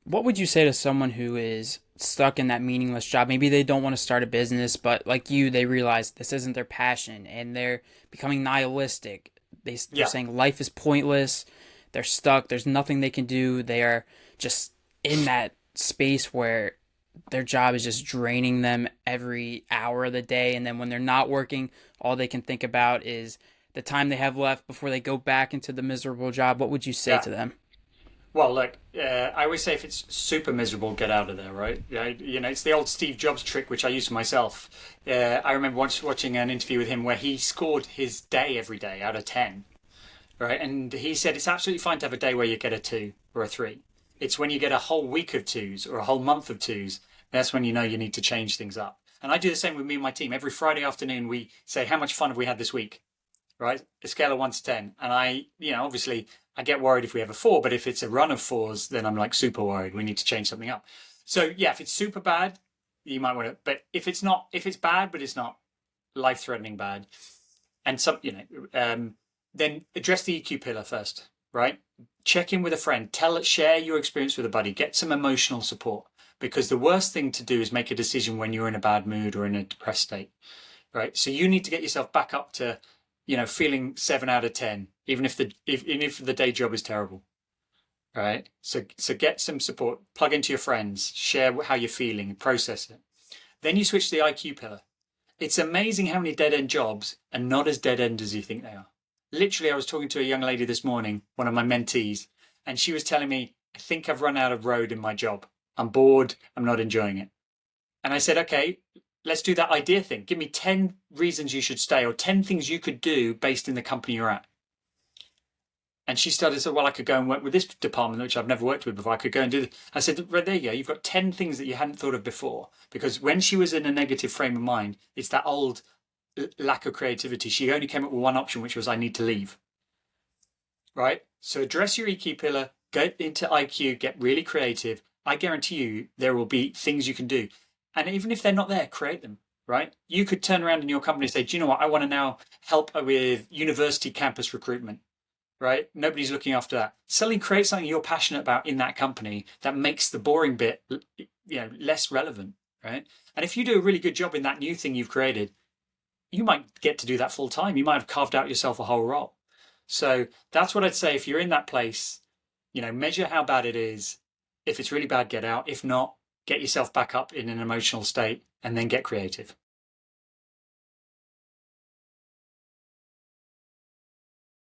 What would you say to someone who is stuck in that meaningless job? Maybe they don't want to start a business, but like you, they realize this isn't their passion and they're becoming nihilistic. They're Yeah. saying life is pointless. They're stuck. There's nothing they can do. They are just in that space where their job is just draining them every hour of the day. And then when they're not working, all they can think about is the time they have left before they go back into the miserable job. What would you say Yeah. to them? Well, look, I always say if it's super miserable, get out of there, right? Yeah, it's the old Steve Jobs trick, which I use for myself. I remember once watching an interview with him where he scored his day every day out of 10, right? And he said it's absolutely fine to have a day where you get a two or a three. It's when you get a whole week of twos or a whole month of twos, that's when you know you need to change things up. And I do the same with me and my team. Every Friday afternoon, we say, how much fun have we had this week? Right? A scale of 1 to 10. And obviously I get worried if we have a four, but if it's a run of fours, then I'm like super worried. We need to change something up. So yeah, if it's super bad, you might want to, but if it's bad, but it's not life threatening bad, and then address the EQ pillar first, right? Check in with a friend, share your experience with a buddy, get some emotional support. Because the worst thing to do is make a decision when you're in a bad mood or in a depressed state, right? So you need to get yourself back up to, feeling 7 out of 10, even if the day job is terrible, right? So get some support, plug into your friends, share how you're feeling, process it. Then you switch to the IQ pillar. It's amazing how many dead end jobs are not as dead end as you think they are. Literally, I was talking to a young lady this morning, one of my mentees, and she was telling me, I think I've run out of road in my job. I'm bored. I'm not enjoying it. And I said, okay, let's do that idea thing. Give me 10 reasons you should stay or 10 things you could do based in the company you're at. And she started to say, well, I could go and work with this department, which I've never worked with before. I could go and do this. I said, right there you go. You've got 10 things that you hadn't thought of before. Because when she was in a negative frame of mind, it's that old lack of creativity. She only came up with one option, which was, I need to leave. Right? So address your EQ pillar, get into IQ, get really creative. I guarantee you there will be things you can do. And even if they're not there, create them, right? You could turn around in your company and say, do you know what? I want to now help with university campus recruitment, right? Nobody's looking after that. Suddenly create something you're passionate about in that company that makes the boring bit, less relevant, right? And if you do a really good job in that new thing you've created, you might get to do that full time. You might have carved out yourself a whole role. So that's what I'd say. If you're in that place, measure how bad it is. If it's really bad, get out. If not, get yourself back up in an emotional state and then get creative.